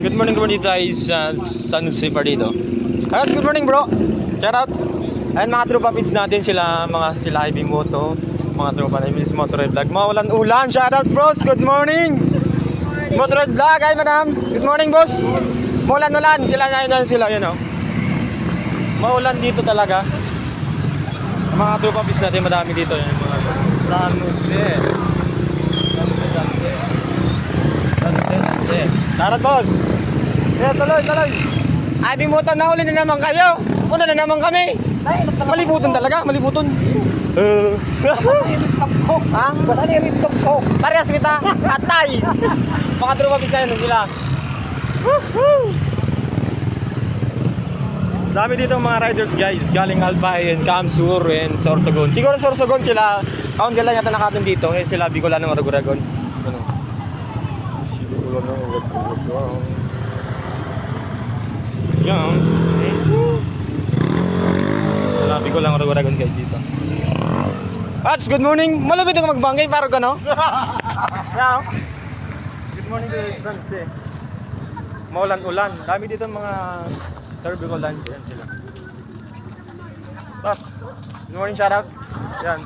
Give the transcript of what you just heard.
Good morning bro, dito ay San Lucifer dito. Good morning bro. Shout out. Ayan mga tropa pits natin sila IB Moto, mga tropa na Miss Motor Vlog. Mawalan ulan. Shout out bros. Good morning. Motor Vlog, ay madam. Good morning boss. Mawalan ulan. Sila yun oh. Maulan dito talaga. Mga tropa pits natin madami dito yan mga San Jose. Darat boss. Yeah, tuloy. IB Moto, nahuli na naman kayo. Punta na naman kami. Malibutan talaga, malibutan. Ha? Basta na yung riptop ko. Parehas kita, atay. Mga tropa pisa yun sila. Dami dito mga riders guys. Galing Albayan, Kamsur, and Sorsogon. Siguro Sorsogon sila. Kaon gala yata nakatin dito. Eh sila Bicolano, Maraguragon. Ano? Yan. Sabi ko lang Maraguragon guys dito. Ats, good morning. Malapit ako magbangkay para ka no? Yeah. Good morning to friends eh. Maulan-ulan. Dami dito mga cervical land. Yan sila. Ats, good morning, shout out. Yan.